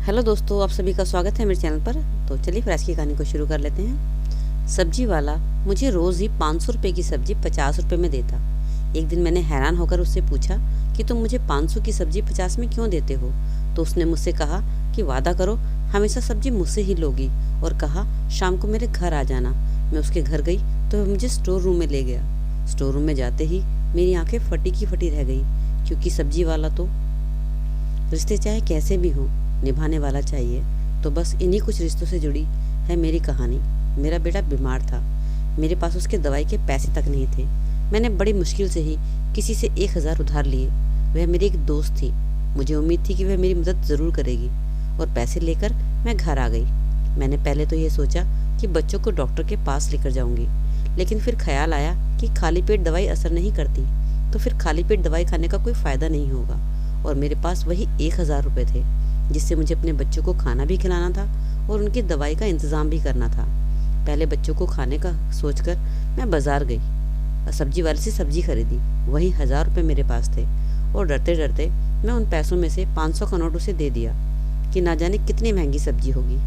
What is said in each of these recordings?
Hello दोस्तों, आप सभी का स्वागत है मेरे चैनल पर। तो चलिए फिर आज की कहानी को शुरू कर लेते हैं। सब्जी वाला मुझे रोज़ ही 500 रुपये की सब्जी 50 रुपये में देता। एक दिन मैंने हैरान होकर उससे पूछा कि तुम मुझे 500 की सब्जी 50 में क्यों देते हो। तो उसने मुझसे कहा कि वादा करो हमेशा सब्जी मुझसे ही लोगी, और कहा शाम को मेरे घर आ जाना। मैं उसके घर गई तो वह मुझे स्टोर रूम में ले गया। स्टोर रूम में जाते ही मेरी आंखें फटी की फटी रह गई, क्योंकि सब्जी वाला तो रिश्ते चाहे कैसे भी हों निभाने वाला चाहिए। तो बस इन्हीं कुछ रिश्तों से जुड़ी है मेरी कहानी। मेरा बेटा बीमार था, मेरे पास उसके दवाई के पैसे तक नहीं थे। मैंने बड़ी मुश्किल से ही किसी से 1000 उधार लिए। वह मेरी एक दोस्त थी, मुझे उम्मीद थी कि वह मेरी मदद ज़रूर करेगी, और पैसे लेकर मैं घर आ गई। मैंने पहले तो ये सोचा कि बच्चों को डॉक्टर के पास लेकर जाऊंगी, लेकिन फिर ख्याल आया कि खाली पेट दवाई असर नहीं करती, तो फिर खाली पेट दवाई खाने का कोई फ़ायदा नहीं होगा। और मेरे पास वही 1000 रुपये थे, जिससे मुझे अपने बच्चों को खाना भी खिलाना था और उनकी दवाई का इंतज़ाम भी करना था। पहले बच्चों को खाने का सोचकर मैं बाज़ार गई और सब्जी वाले से सब्जी खरीदी। वहीं 1000 रुपये मेरे पास थे, और डरते डरते मैं उन पैसों में से 500 का नोट उसे दे दिया कि ना जाने कितनी महंगी सब्जी होगी।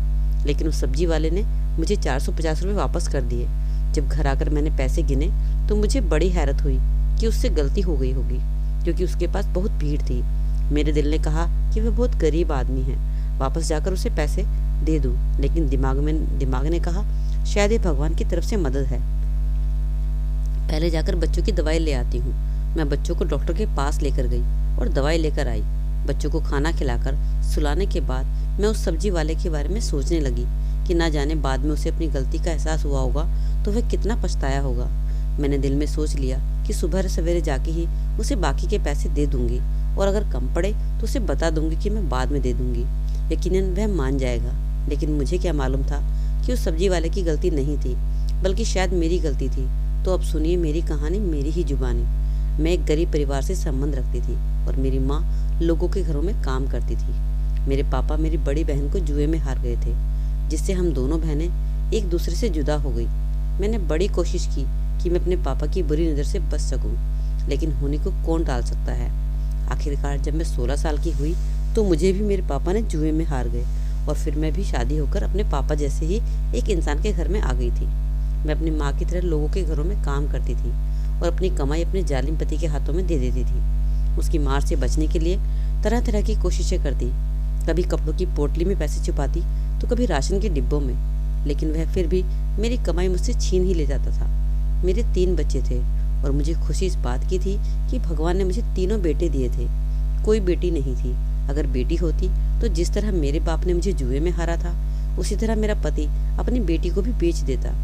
लेकिन उस सब्जी वाले ने मुझे 450 रुपये वापस कर दिए। जब घर आकर मैंने पैसे गिने तो मुझे बड़ी हैरत हुई कि उससे गलती हो गई होगी, क्योंकि उसके पास बहुत भीड़ थी। मेरे दिल ने कहा कि वह बहुत गरीब आदमी है, वापस जाकर उसे पैसे दे दूं, लेकिन दिमाग ने कहा शायद ये भगवान की तरफ से मदद है, पहले जाकर बच्चों की दवाई ले आती हूँ। मैं बच्चों को डॉक्टर के पास लेकर गई और दवाई लेकर आई। बच्चों को खाना खिलाकर सुलाने के बाद मैं उस सब्जी वाले के बारे में सोचने लगी कि ना जाने बाद में उसे अपनी गलती का एहसास हुआ होगा तो वह कितना पछताया होगा। मैंने दिल में सोच लिया कि सुबह सवेरे जाके ही उसे बाकी के पैसे दे दूंगी, और अगर कम पड़े तो उसे बता दूंगी कि मैं बाद में दे दूंगी। यकीनन वह मान जाएगा। लेकिन मुझे क्या मालूम था कि उस सब्जी वाले की गलती नहीं थी, बल्कि शायद मेरी गलती थी। तो अब सुनिए मेरी कहानी, मेरी ही जुबानी। मैं एक गरीब परिवार से संबंध रखती थी, और मेरी माँ लोगों के घरों में काम करती थी। मेरे पापा मेरी बड़ी बहन को जुए में हार गए थे, जिससे हम दोनों बहनें एक दूसरे से जुदा हो गई। मैंने बड़ी कोशिश की कि मैं अपने पापा की बुरी नज़र से बच सकूं, लेकिन होने को कौन टाल सकता है। आखिरकार जब मैं 16 साल की हुई तो मुझे भी मेरे पापा ने जुए में हार गए, और फिर मैं भी शादी होकर अपने पापा जैसे ही एक इंसान के घर में आ गई थी। मैं अपनी माँ की तरह लोगों के घरों में काम करती थी और अपनी कमाई अपने जालिम पति के हाथों में दे देती थी। उसकी मार से बचने के लिए तरह तरह की कोशिशें करती, कभी कपड़ों की पोटली में पैसे छुपाती तो कभी राशन के डिब्बों में, लेकिन वह फिर भी मेरी कमाई मुझसे छीन ही ले जाता था। मेरे 3 बच्चे थे, और मुझे खुशी इस बात की थी कि भगवान ने मुझे तीनों बेटे दिए थे। कोई बेटी नहीं थी। अगर बेटी होती तो जिस तरह मेरे बाप ने मुझे जुए में हारा था, उसी तरह मेरा पति अपनी बेटी को भी बेच देता।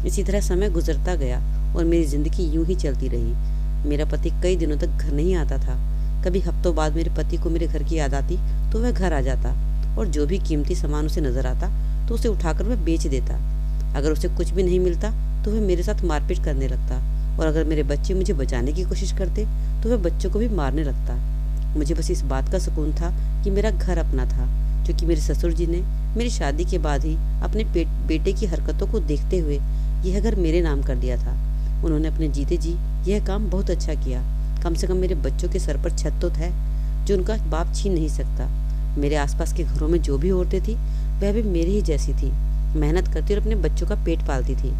इसी तरह समय गुजरता गया और मेरी जिंदगी यूं ही चलती रही। मेरा पति कई दिनों तक घर नहीं आता था। कभी हफ्तों बाद मेरे पति को मेरे घर की याद आती तो वह घर आ जाता, और जो भी कीमती सामान उसे नजर आता तो उसे उठाकर वह बेच देता। अगर उसे कुछ भी नहीं मिलता तो वह मेरे साथ मारपीट करने लगता, और अगर मेरे बच्चे मुझे बचाने की कोशिश करते तो वह बच्चों को भी मारने लगता। मुझे बस इस बात का सुकून था कि मेरा घर अपना था, क्योंकि मेरे ससुर जी ने मेरी शादी के बाद ही अपने बेटे की हरकतों को देखते हुए यह घर मेरे नाम कर दिया था। उन्होंने अपने जीते जी यह काम बहुत अच्छा किया। कम से कम मेरे बच्चों के सर पर छत तो है जो उनका बाप छीन नहीं सकता। मेरे आसपास के घरों में जो भी औरतें थी वह भी मेरी ही जैसी थी, मेहनत करती और अपने बच्चों का पेट पालती थी।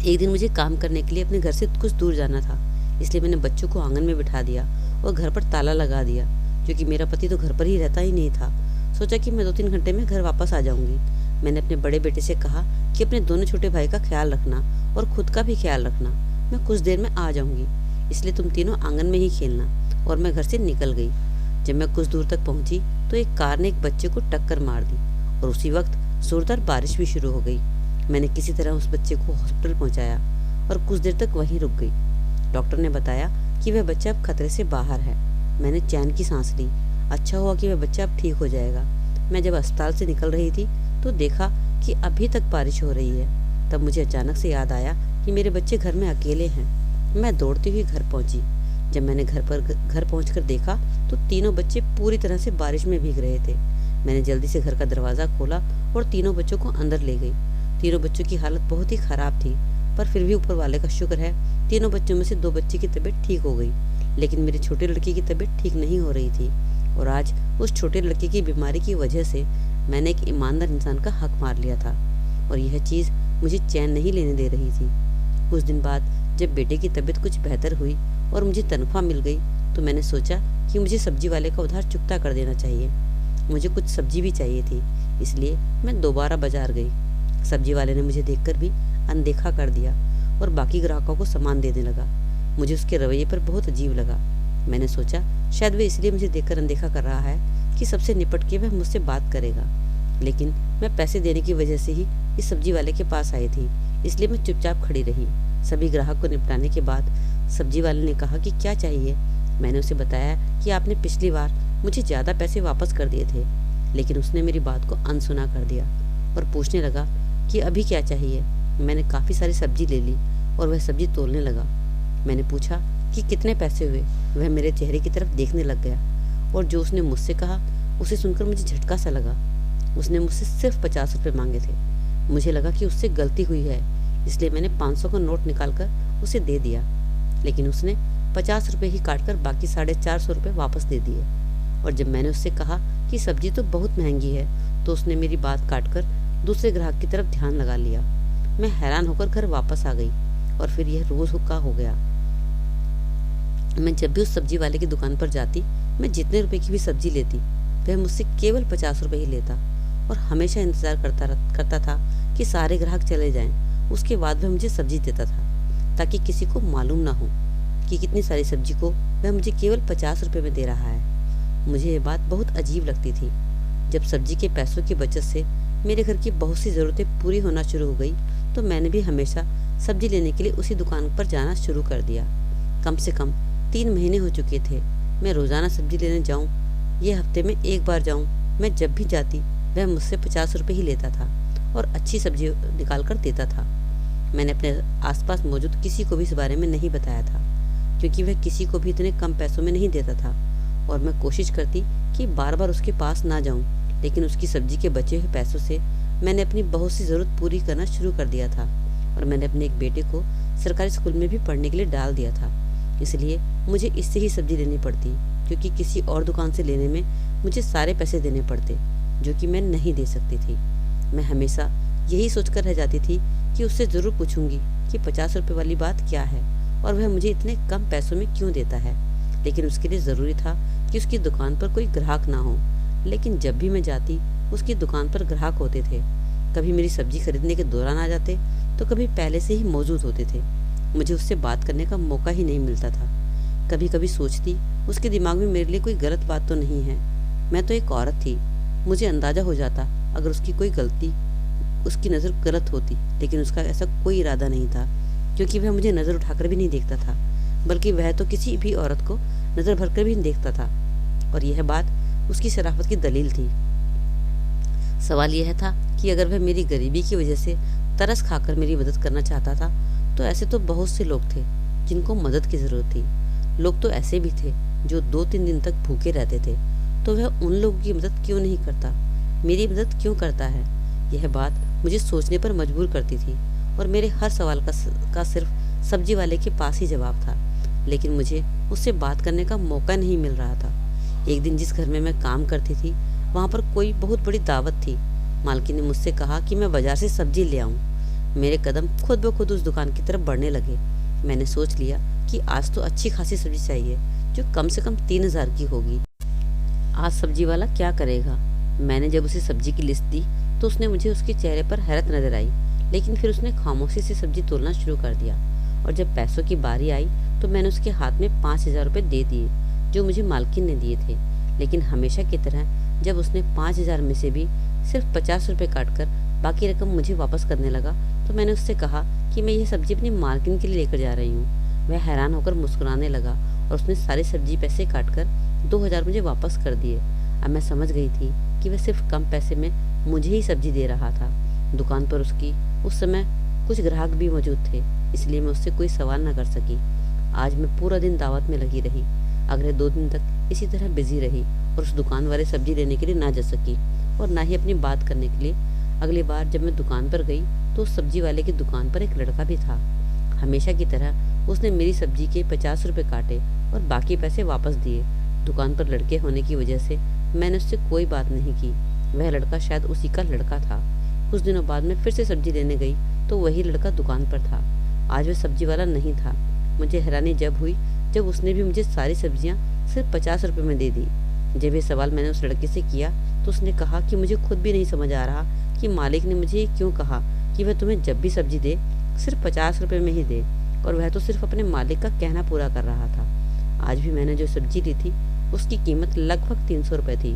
एक दिन मुझे काम करने के लिए अपने घर से कुछ दूर जाना था, इसलिए मैंने बच्चों को आंगन में बिठा दिया और घर पर ताला लगा दिया, क्योंकि मेरा पति तो घर पर ही रहता ही नहीं था। सोचा कि मैं 2-3 घंटे में घर वापस आ जाऊंगी। मैंने अपने बड़े बेटे से कहा कि अपने दोनों छोटे भाई का ख्याल रखना और खुद का भी ख्याल रखना, मैं कुछ देर में आ जाऊंगी, इसलिए तुम तीनों आंगन में ही खेलना। और मैं घर से निकल गई। जब मैं कुछ दूर तक पहुंची तो एक कार ने एक बच्चे को टक्कर मार दी, और उसी वक्त जोरदार बारिश भी शुरू हो गई। मैंने किसी तरह उस बच्चे को हॉस्पिटल पहुंचाया और कुछ देर तक वहीं रुक गई। डॉक्टर ने बताया कि वह बच्चा अब खतरे से बाहर है। मैंने चैन की सांस ली। अच्छा हुआ कि वह बच्चा अब ठीक हो जाएगा। मैं जब अस्पताल से निकल रही थी तो देखा कि अभी तक बारिश हो रही है। तब मुझे अचानक से याद आया कि मेरे बच्चे घर में अकेले हैं। मैं दौड़ती हुई घर पहुंची। जब मैंने घर पहुंचकर देखा तो तीनों बच्चे पूरी तरह से बारिश में भीग रहे थे। मैंने जल्दी से घर का दरवाज़ा खोला और तीनों बच्चों को अंदर ले गई। तीनों बच्चों की हालत बहुत ही खराब थी, पर फिर भी ऊपर वाले का शुक्र है तीनों बच्चों में से 2 बच्चे की तबीयत ठीक हो गई, लेकिन मेरी छोटी लड़की की तबीयत ठीक नहीं हो रही थी। और आज उस छोटे लड़के की बीमारी की वजह से मैंने एक ईमानदार इंसान का हक मार लिया था और यह चीज़ मुझे चैन नहीं लेने दे रही थी। कुछ दिन बाद जब बेटे की तबीयत कुछ बेहतर हुई और मुझे तनख्वाह मिल गई तो मैंने सोचा कि मुझे सब्जी वाले का उधार चुकता कर देना चाहिए। मुझे कुछ सब्जी भी चाहिए थी, इसलिए मैं दोबारा बाजार गई। सब्जी वाले ने मुझे देखकर भी अनदेखा कर दिया और बाकी ग्राहकों को सामान देने लगा। मुझे उसके रवैये पर बहुत अजीब लगा। मैंने सोचा शायद वह इसलिए मुझे देखकर अनदेखा कर रहा है कि सबसे निपट के वह मुझसे बात करेगा, लेकिन मैं पैसे देने की वजह से ही इस सब्जी वाले के पास आई थी, इसलिए मैं चुपचाप खड़ी रही। सभी ग्राहक को निपटाने के बाद सब्जी वाले ने कहा कि क्या चाहिए। मैंने उसे बताया कि आपने पिछली बार मुझे ज़्यादा पैसे वापस कर दिए थे, लेकिन उसने मेरी बात को अनसुना कर दिया और पूछने लगा कि अभी क्या चाहिए। मैंने काफ़ी सारी सब्जी ले ली और वह सब्जी तोलने लगा। मैंने पूछा कि कितने पैसे हुए। वह मेरे चेहरे की तरफ देखने लग गया और जो उसने मुझसे कहा उसे सुनकर मुझे झटका सा लगा। उसने मुझसे सिर्फ 50 रुपये मांगे थे। मुझे लगा कि उससे गलती हुई है, इसलिए मैंने 500 का नोट निकालकर उसे दे दिया, लेकिन उसने 50 रुपये ही काटकर बाकी 450 रुपये वापस दे दिए। और जब मैंने उससे कहा कि सब्जी तो बहुत महंगी है तो उसने मेरी बात काटकर दूसरे ग्राहक की तरफ ध्यान लगा लिया। मैं हैरान होकर घर वापस आ गई और फिर यह रोज का हो गया। मैं जब भी उस सब्जी वाले की दुकान पर जाती, मैं जितने रुपए की भी सब्जी लेती वह मुझसे केवल 50 रुपये ही लेता और हमेशा इंतजार करता था कि सारे ग्राहक चले जाएं। उसके बाद वह मुझे सब्जी देता था ताकि किसी को मालूम ना हो कि कितनी सारी सब्जी को वह मुझे केवल 50 रुपये में दे रहा है। मुझे ये बात बहुत अजीब लगती थी। जब सब्जी के पैसों की बचत से मेरे घर की बहुत सी ज़रूरतें पूरी होना शुरू हो गई तो मैंने भी हमेशा सब्जी लेने के लिए उसी दुकान पर जाना शुरू कर दिया। कम से कम 3 महीने हो चुके थे। मैं रोज़ाना सब्जी लेने जाऊं, ये हफ्ते में एक बार जाऊं, मैं जब भी जाती वह मुझसे 50 रुपये ही लेता था और अच्छी सब्जी निकाल कर देता था। मैंने अपने आसपास मौजूद किसी को भी इस बारे में नहीं बताया था, क्योंकि वह किसी को भी इतने कम पैसों में नहीं देता था और मैं कोशिश करती कि बार बार उसके पास ना जाऊं, लेकिन उसकी सब्जी के बचे हुए पैसों से मैंने अपनी बहुत सी ज़रूरत पूरी करना शुरू कर दिया था और मैंने अपने एक बेटे को सरकारी स्कूल में भी पढ़ने के लिए डाल दिया था। इसलिए मुझे इससे ही सब्जी लेनी पड़ती, क्योंकि किसी और दुकान से लेने में मुझे सारे पैसे देने पड़ते जो कि मैं नहीं दे सकती थी। मैं हमेशा यही सोचकर रह जाती थी कि उससे ज़रूर पूछूंगी कि 50 रुपये वाली बात क्या है और वह मुझे इतने कम पैसों में क्यों देता है, लेकिन उसके लिए ज़रूरी था कि उसकी दुकान पर कोई ग्राहक ना हो। लेकिन जब भी मैं जाती उसकी दुकान पर ग्राहक होते थे। कभी मेरी सब्जी खरीदने के दौरान आ जाते तो कभी पहले से ही मौजूद होते थे। मुझे उससे बात करने का मौका ही नहीं मिलता था। कभी कभी सोचती उसके दिमाग में मेरे लिए कोई गलत बात तो नहीं है। मैं तो एक औरत थी, मुझे अंदाज़ा हो जाता अगर उसकी कोई गलती, उसकी नज़र गलत होती, लेकिन उसका ऐसा कोई इरादा नहीं था, क्योंकि वह मुझे नज़र उठाकर भी नहीं देखता था, बल्कि वह तो किसी भी औरत को नज़र भरकर भी नहीं देखता था और यह बात उसकी शराफत की दलील थी। सवाल यह था कि अगर वह मेरी गरीबी की वजह से तरस खाकर मेरी मदद करना चाहता था तो ऐसे तो बहुत से लोग थे जिनको मदद की ज़रूरत थी। लोग तो ऐसे भी थे जो 2-3 दिन तक भूखे रहते थे, तो वह उन लोगों की मदद क्यों नहीं करता, मेरी मदद क्यों करता है। यह बात मुझे सोचने पर मजबूर करती थी और मेरे हर सवाल का सिर्फ सब्जी वाले के पास ही जवाब था, लेकिन मुझे उससे बात करने का मौका नहीं मिल रहा था। एक दिन जिस घर में मैं काम करती थी वहाँ पर कोई बहुत बड़ी दावत थी। मालकिन ने मुझसे कहा कि मैं बाजार से सब्जी ले आऊँ। मेरे कदम खुद ब खुद उस दुकान की तरफ बढ़ने लगे। मैंने सोच लिया कि आज तो अच्छी खासी सब्जी चाहिए जो कम से कम 3000 की होगी। आज सब्जी वाला क्या करेगा। मैंने जब उसे सब्जी की लिस्ट दी तो उसने मुझे उसके चेहरे पर हैरत नजर आई, लेकिन फिर उसने खामोशी से सब्जी तोलना शुरू कर दिया और जब पैसों की बारी आई तो मैंने उसके हाथ में 5000 रुपये दे दिए जो मुझे मालकिन ने दिए थे। लेकिन हमेशा की तरह जब उसने 5000 में से भी सिर्फ 50 रुपये काटकर बाकी रकम मुझे वापस करने लगा तो मैंने उससे कहा कि मैं यह सब्जी अपनी मालकिन के लिए लेकर जा रही हूँ। वह हैरान होकर मुस्कुराने लगा और उसने सारी सब्जी पैसे काटकर 2000 मुझे वापस कर दिए। अब मैं समझ गई थी कि वह सिर्फ कम पैसे में मुझे ही सब्जी दे रहा था। दुकान पर उसकी उस समय कुछ ग्राहक भी मौजूद थे, इसलिए मैं उससे कोई सवाल न कर सकी। आज मैं पूरा दिन दावत में लगी रही। अगले 2 दिन तक इसी तरह बिजी रही और उस दुकान वाले सब्जी लेने के लिए ना जा सकी और ना ही अपनी बात करने के लिए। अगली बार जब मैं दुकान पर गई तो उस सब्जी वाले की दुकान पर एक लड़का भी था। हमेशा की तरह उसने मेरी सब्जी के 50 रुपये काटे और बाकी पैसे वापस दिए। दुकान पर लड़के होने की वजह से मैंने उससे कोई बात नहीं की। वह लड़का शायद उसी का लड़का था। कुछ दिनों बाद मैं फिर से सब्जी लेने गई तो वही लड़का दुकान पर था। आज वह सब्जी वाला नहीं था। मुझे हैरानी जब हुई जब उसने भी मुझे सारी सब्जियां सिर्फ 50 रुपए में दे दी। जब ये सवाल मैंने उस लड़के से किया तो उसने कहा कि मुझे खुद भी नहीं समझ आ रहा कि मालिक ने मुझे ये क्यों कहा कि वह तुम्हें जब भी सब्जी दे सिर्फ 50 रुपए में ही दे, और वह तो सिर्फ अपने मालिक का कहना पूरा कर रहा था। आज भी मैंने जो सब्जी ली थी उसकी कीमत लगभग 300 रुपए थी,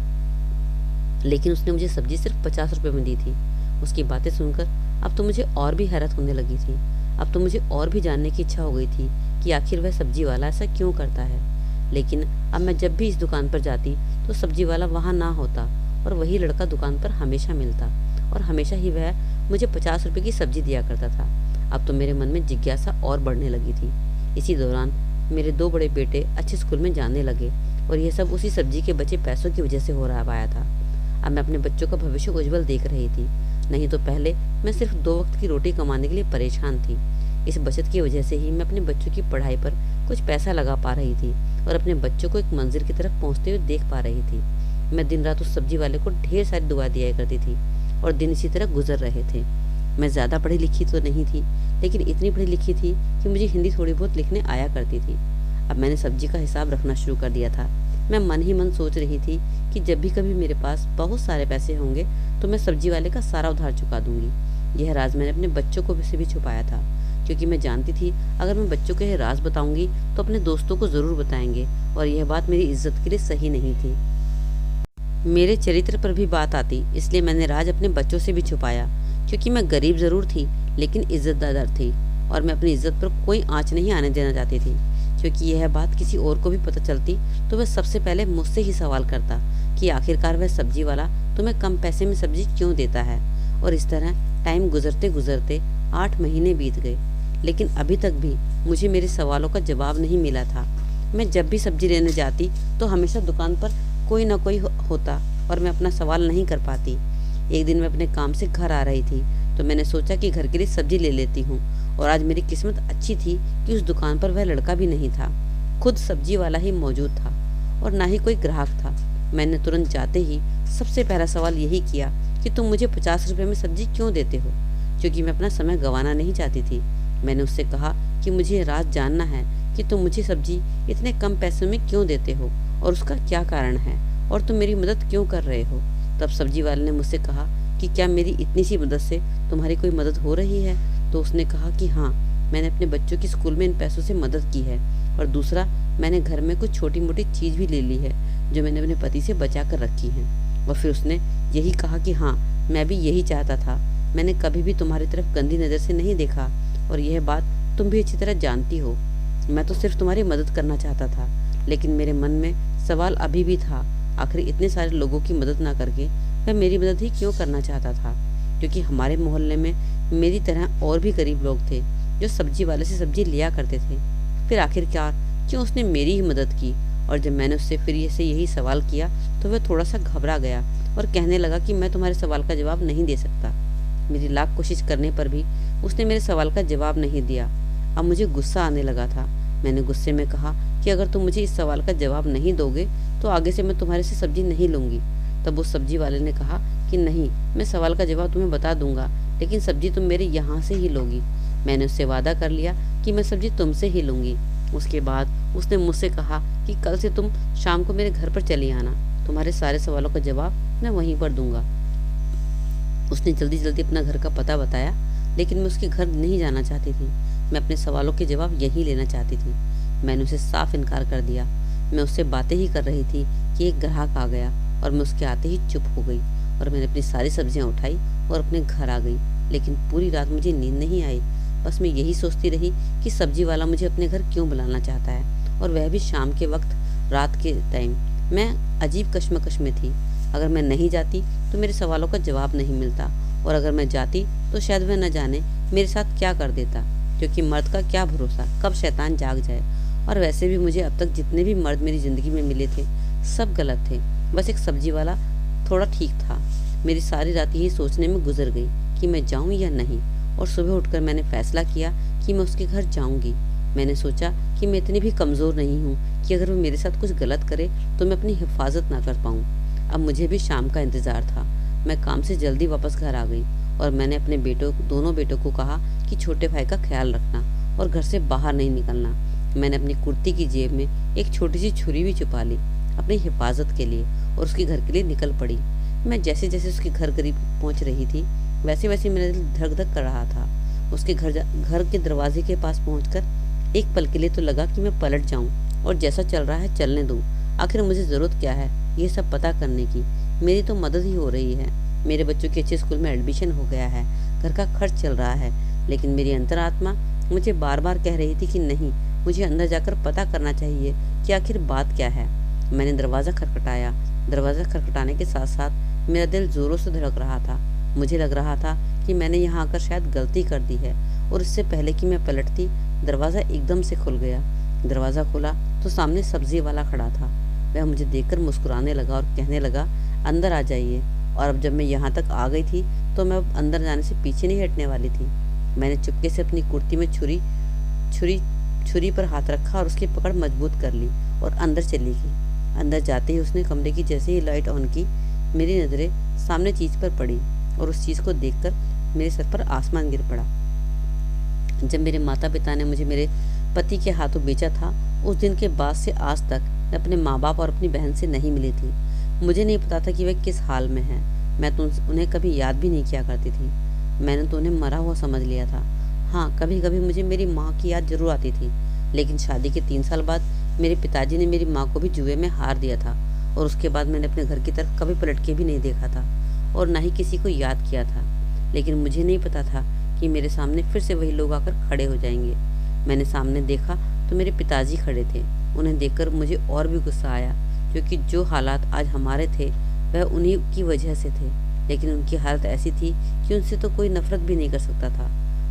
लेकिन उसने मुझे सब्जी सिर्फ 50 रुपए में दी थी। उसकी बातें सुनकर अब तो मुझे और भी हैरत होने लगी थी। अब तो मुझे और भी जानने की इच्छा हो गई थी कि आखिर वह सब्जी वाला ऐसा क्यों करता है। लेकिन अब मैं जब भी इस दुकान पर जाती तो सब्जी वाला वहाँ ना होता और वही लड़का दुकान पर हमेशा मिलता, और हमेशा ही वह मुझे 50 रुपए की सब्जी दिया करता था। अब तो मेरे मन में जिज्ञासा और बढ़ने लगी थी। इसी दौरान मेरे 2 बड़े बेटे अच्छे स्कूल में जाने लगे और यह सब उसी सब्जी के बचे पैसों की वजह से हो रहा पाया था। अब मैं अपने बच्चों का भविष्य उज्जवल देख रही थी। नहीं तो पहले मैं सिर्फ 2 वक्त की रोटी कमाने के लिए परेशान थी। इस बचत की वजह से ही मैं अपने बच्चों की पढ़ाई पर कुछ पैसा लगा पा रही थी और अपने बच्चों को एक मंजिल की तरफ पहुंचते हुए देख पा रही थी। मैं दिन रात उस सब्जी वाले को ढेर सारी दुआ दिया करती थी और दिन इसी तरह गुजर रहे थे। मैं ज़्यादा पढ़ी लिखी तो नहीं थी, लेकिन इतनी पढ़ी लिखी थी कि मुझे हिंदी थोड़ी बहुत लिखने आया करती थी। अब मैंने सब्जी का हिसाब रखना शुरू कर दिया था। मैं मन ही मन सोच रही थी कि जब भी कभी मेरे पास बहुत सारे पैसे होंगे तो मैं सब्जी वाले का सारा उधार चुका दूंगी। यह राज मैंने अपने बच्चों को से भी छुपाया था, क्योंकि मैं जानती थी अगर मैं बच्चों को यह राज बताऊंगी तो अपने दोस्तों को जरूर बताएंगे और यह बात मेरी इज्जत के लिए सही नहीं थी। मेरे चरित्र पर भी बात आती, इसलिए मैंने राज अपने बच्चों से भी छुपाया, क्योंकि मैं गरीब जरूर थी लेकिन इज्जतदार थी और मैं अपनी इज्जत पर कोई आंच नहीं आने देना चाहती थी। क्योंकि यह बात किसी और को भी पता चलती तो वह सबसे पहले मुझसे ही सवाल करता कि आखिरकार वह सब्जी वाला तुम्हें कम पैसे में सब्जी क्यों देता है। और इस तरह टाइम गुजरते गुजरते 8 महीने बीत गए, लेकिन अभी तक भी मुझे मेरे सवालों का जवाब नहीं मिला था। मैं जब भी सब्जी लेने जाती तो हमेशा दुकान पर कोई ना कोई होता और मैं अपना सवाल नहीं कर पाती। एक दिन मैं अपने काम से घर आ रही थी तो मैंने सोचा कि घर के लिए सब्जी ले लेती हूँ, और आज मेरी किस्मत अच्छी थी कि उस दुकान पर वह लड़का भी नहीं था। खुद सब्जी वाला ही मौजूद था और ना ही कोई ग्राहक था। मैंने तुरंत जाते ही सबसे पहला सवाल यही किया कि तुम मुझे 50 रुपए में सब्जी क्यों देते हो, क्योंकि मैं अपना समय गंवाना नहीं चाहती थी। मैंने उससे कहा कि मुझे ये राज जानना है कि तुम मुझे सब्जी इतने कम पैसों में क्यों देते हो और उसका क्या कारण है, और तुम मेरी मदद क्यों कर रहे हो। तब सब्जी वाले ने मुझसे कहा कि क्या मेरी इतनी सी मदद से तुम्हारी कोई मदद हो रही है। तो उसने कहा कि हाँ, मैंने अपने बच्चों की स्कूल में इन पैसों से मदद की है, और दूसरा मैंने घर में कुछ छोटी मोटी चीज़ भी ले ली है जो मैंने अपने पति से बचा कर रखी है। और फिर उसने यही कहा कि हाँ, मैं भी यही चाहता था। मैंने कभी भी तुम्हारी तरफ गंदी नज़र से नहीं देखा और यह बात तुम भी अच्छी तरह जानती हो। मैं तो सिर्फ तुम्हारी मदद करना चाहता था, लेकिन मेरे मन में सवाल अभी भी था, आखिर इतने सारे लोगों की मदद ना करके वह मेरी मदद ही क्यों करना चाहता था। क्योंकि हमारे मोहल्ले में मेरी तरह और भी गरीब लोग थे जो सब्जी वाले से सब्जी लिया करते थे। फिर आखिरकार क्यों उसने मेरी ही मदद की। और जब मैंने उससे फिर से यही सवाल किया तो वह थोड़ा सा घबरा गया और कहने लगा कि मैं तुम्हारे सवाल का जवाब नहीं दे सकता। मेरी लाख कोशिश करने पर भी उसने मेरे सवाल का जवाब नहीं दिया। अब मुझे गुस्सा आने लगा था। मैंने गुस्से में कहा कि अगर तुम मुझे इस सवाल का जवाब नहीं दोगे तो आगे से मैं तुम्हारे से सब्जी नहीं लूँगी। तब उस सब्जी वाले ने कहा कि नहीं, मैं सवाल का जवाब तुम्हें बता दूंगा, लेकिन सब्जी तुम मेरे यहाँ से ही लोगी। मैंने उससे वादा कर लिया कि मैं सब्जी तुमसे ही लूँगी। उसके बाद उसने मुझसे कहा कि कल से तुम शाम को मेरे घर पर चली आना, तुम्हारे सारे सवालों का जवाब मैं वहीं पर दूंगा। उसने जल्दी जल्दी अपना घर का पता बताया, लेकिन मैं उसके घर नहीं जाना चाहती थी। मैं अपने सवालों के जवाब यहीं लेना चाहती थी। मैंने उसे साफ इनकार कर दिया। मैं उससे बातें ही कर रही थी कि एक ग्राहक आ गया और मैं उसके आते ही चुप हो गई और मैंने अपनी सारी सब्जियां उठाई और अपने घर आ गई। लेकिन पूरी रात मुझे नींद नहीं आई। बस मैं यही सोचती रही कि सब्जी वाला मुझे अपने घर क्यों बुलाना चाहता है, और वह भी शाम के वक्त, रात के टाइम। मैं अजीब कश्मकश में थी। अगर मैं नहीं जाती तो मेरे सवालों का जवाब नहीं मिलता, और अगर मैं जाती तो शायद वह न जाने मेरे साथ क्या कर देता, क्योंकि मर्द का क्या भरोसा, कब शैतान जाग जाए। और वैसे भी मुझे अब तक जितने भी मर्द मेरी ज़िंदगी में मिले थे सब गलत थे। बस एक सब्जी वाला थोड़ा ठीक था। मेरी सारी रात यही सोचने में गुजर गई कि मैं जाऊं या नहीं, और सुबह उठकर मैंने फैसला किया कि मैं उसके घर जाऊंगी। मैंने सोचा कि मैं इतनी भी कमज़ोर नहीं हूँ कि अगर वो मेरे साथ कुछ गलत करे तो मैं अपनी हिफाजत ना कर पाऊँ। अब मुझे भी शाम का इंतज़ार था। मैं काम से जल्दी वापस घर आ गई और मैंने अपने दोनों बेटों को कहा कि छोटे भाई का ख्याल रखना और घर से बाहर नहीं निकलना। मैंने अपनी कुर्ती की जेब में एक छोटी सी छुरी भी छुपा ली अपनी हिफाजत के लिए और उसके घर के लिए निकल पड़ी। मैं जैसे जैसे उसके घर करीब पहुंच रही थी वैसे वैसे मेरा दिल धक धक कर रहा था। उसके घर के दरवाजे के पास पहुंचकर एक पल के लिए तो लगा कि मैं पलट जाऊं और जैसा चल रहा है चलने दूं। आखिर मुझे ज़रूरत क्या है ये सब पता करने की? मेरी तो मदद ही हो रही है। मेरे बच्चों के अच्छे स्कूल में एडमिशन हो गया है, घर का खर्च चल रहा है, लेकिन मेरी अंतरात्मा मुझे बार बार कह रही थी कि नहीं, मुझे अंदर जाकर पता करना चाहिए कि आखिर बात क्या है। मैंने दरवाज़ा खटखटाया। दरवाज़ा खटखटाने के साथ साथ मेरा दिल ज़ोरों से धड़क रहा था। मुझे लग रहा था कि मैंने यहाँ आकर शायद गलती कर दी है और इससे पहले कि मैं पलटती दरवाज़ा एकदम से खुल गया। दरवाज़ा खुला तो सामने सब्जी वाला खड़ा था। वह मुझे देखकर मुस्कुराने लगा और कहने लगा, अंदर आ जाइए। और अब जब मैं यहाँ तक आ गई थी तो मैं अब अंदर जाने से पीछे नहीं हटने वाली थी। मैंने चुपके से अपनी कुर्ती में छुरी पर हाथ रखा और उसकी पकड़ मजबूत कर ली और अंदर चली गई। अंदर जाते ही उसने कमरे की जैसे ही लाइट ऑन की, मेरी नज़रें सामने चीज़ पर पड़ी और उस चीज़ को देखकर मेरे सर पर आसमान गिर पड़ा। जब मेरे माता पिता ने मुझे मेरे पति के हाथों बेचा था, उस दिन के बाद से आज तक मैं अपने माँ बाप और अपनी बहन से नहीं मिली थी। मुझे नहीं पता था कि वे किस हाल में हैं। मैं तो उन्हें कभी याद भी नहीं किया करती थी। मैंने तो उन्हें मरा हुआ समझ लिया था। हाँ, कभी कभी मुझे मेरी माँ की याद जरूर आती थी, लेकिन शादी के 3 साल बाद मेरे पिताजी ने मेरी माँ को भी जुए में हार दिया था और उसके बाद मैंने अपने घर की तरफ कभी पलट के भी नहीं देखा था और ना ही किसी को याद किया था। लेकिन मुझे नहीं पता था कि मेरे सामने फिर से वही लोग आकर खड़े हो जाएंगे। मैंने सामने देखा तो मेरे पिताजी खड़े थे। उन्हें देखकर मुझे और भी गुस्सा आया, क्योंकि जो हालात आज हमारे थे वह उन्हीं की वजह से थे, लेकिन उनकी हालत ऐसी थी कि उनसे तो कोई नफरत भी नहीं कर सकता था।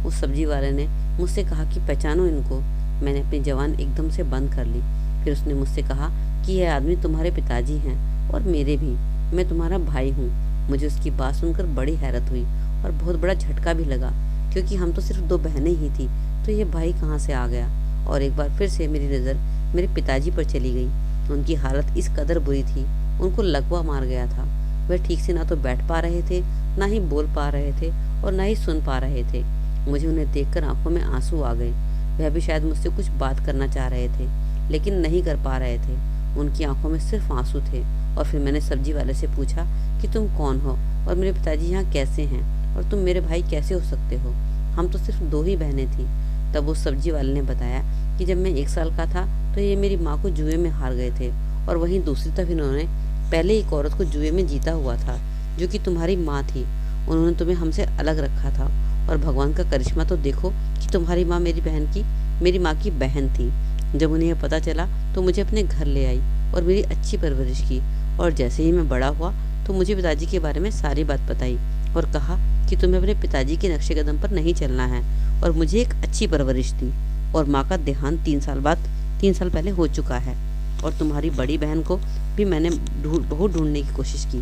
उस सब्जी वाले ने मुझसे कहा कि पहचानो इनको। मैंने अपनी जबान एकदम से बंद कर ली। फिर उसने मुझसे कहा कि यह आदमी तुम्हारे पिताजी हैं और मेरे भी, मैं तुम्हारा भाई हूँ। मुझे उसकी बात सुनकर बड़ी हैरत हुई और बहुत बड़ा झटका भी लगा, क्योंकि हम तो सिर्फ 2 बहनें ही थी, तो ये भाई कहाँ से आ गया। और एक बार फिर से मेरी नज़र मेरे पिताजी पर चली गई। उनकी हालत इस कदर बुरी थी, उनको लकवा मार गया था। वह ठीक से ना तो बैठ पा रहे थे, ना ही बोल पा रहे थे और ना ही सुन पा रहे थे। मुझे उन्हें देखकर आंखों में आंसू आ गए। वह भी शायद मुझसे कुछ बात करना चाह रहे थे, लेकिन नहीं कर पा रहे थे। उनकी आंखों में सिर्फ आंसू थे। और फिर मैंने सब्जी वाले से पूछा कि तुम कौन हो और मेरे पिताजी यहाँ कैसे हैं और तुम मेरे भाई कैसे हो सकते हो? हम तो सिर्फ 2 ही बहनें थी। तब वो सब्जी वाले ने बताया कि जब मैं 1 साल का था तो ये मेरी माँ को जुए में हार गए थे और वहीं दूसरी तरफ इन्होंने पहले एक औरत को जुए में जीता हुआ था, जो कि तुम्हारी माँ थी। उन्होंने तुम्हें हमसे अलग रखा था और भगवान का करिश्मा तो देखो कि तुम्हारी माँ मेरी माँ की बहन थी। जब उन्हें यह पता चला तो मुझे अपने घर ले आई और मेरी अच्छी परवरिश की। और जैसे ही मैं बड़ा हुआ तो मुझे पिताजी के बारे में सारी बात बताई और कहा कि तुम्हें अपने पिताजी के नक्शे कदम पर नहीं चलना है, और मुझे एक अच्छी परवरिश दी। और माँ का देहांत 3 साल पहले हो चुका है और तुम्हारी बड़ी बहन को भी मैंने बहुत ढूंढने की कोशिश की,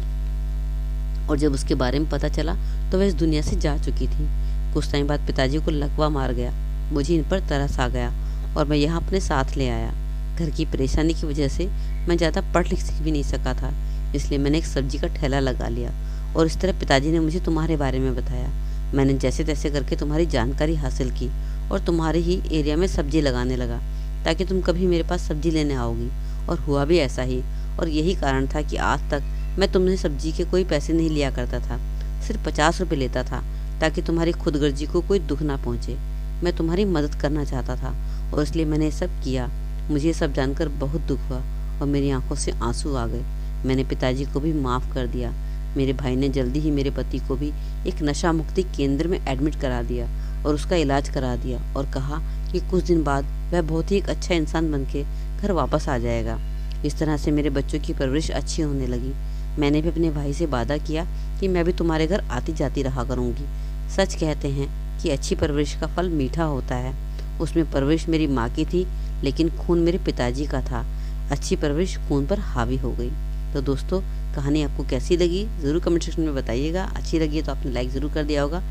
और जब उसके बारे में पता चला तो वह इस दुनिया से जा चुकी थी। कुछ टाइम बाद पिताजी को लकवा मार गया। मुझे इन पर तरस आ गया और मैं यहाँ अपने साथ ले आया। घर की परेशानी की वजह से मैं ज़्यादा पढ़ लिख भी नहीं सका था, इसलिए मैंने एक सब्जी का ठेला लगा लिया और इस तरह पिताजी ने मुझे तुम्हारे बारे में बताया। मैंने जैसे तैसे करके तुम्हारी जानकारी हासिल की और तुम्हारे ही एरिया में सब्जी लगाने लगा, ताकि तुम कभी मेरे पास सब्जी लेने आओगी। और हुआ भी ऐसा ही, और यही कारण था कि आज तक मैं तुमने सब्जी के कोई पैसे नहीं लिया करता था, सिर्फ 50 रुपये लेता था, ताकि तुम्हारी खुदगर्जी को कोई दुख ना पहुँचे। मैं तुम्हारी मदद करना चाहता था और इसलिए मैंने ये सब किया। मुझे ये सब जानकर बहुत दुख हुआ और मेरी आंखों से आंसू आ गए। मैंने पिताजी को भी माफ़ कर दिया। मेरे भाई ने जल्दी ही मेरे पति को भी एक नशा मुक्ति केंद्र में एडमिट करा दिया और उसका इलाज करा दिया और कहा कि कुछ दिन बाद वह बहुत ही एक अच्छा इंसान बन के घर वापस आ जाएगा। इस तरह से मेरे बच्चों की परवरिश अच्छी होने लगी। मैंने भी अपने भाई से वादा किया कि मैं भी तुम्हारे घर आती जाती रहा करूँगी। सच कहते हैं कि अच्छी परवरिश का फल मीठा होता है। उसमें परवरिश मेरी माँ की थी, लेकिन खून मेरे पिताजी का था। अच्छी परवरिश खून पर हावी हो गई। तो दोस्तों, कहानी आपको कैसी लगी ज़रूर कमेंट सेक्शन में बताइएगा। अच्छी लगी है तो आपने लाइक ज़रूर कर दिया होगा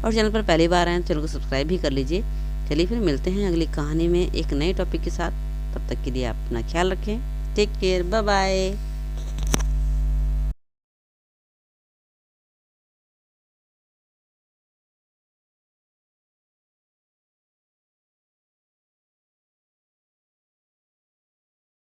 और चैनल पर पहली बार आए हैं तो चैनल को सब्सक्राइब भी कर लीजिए। चलिए फिर मिलते हैं अगली कहानी में एक नए टॉपिक के साथ। तब तक के लिए आप अपना ख्याल रखें। Take care, bye bye.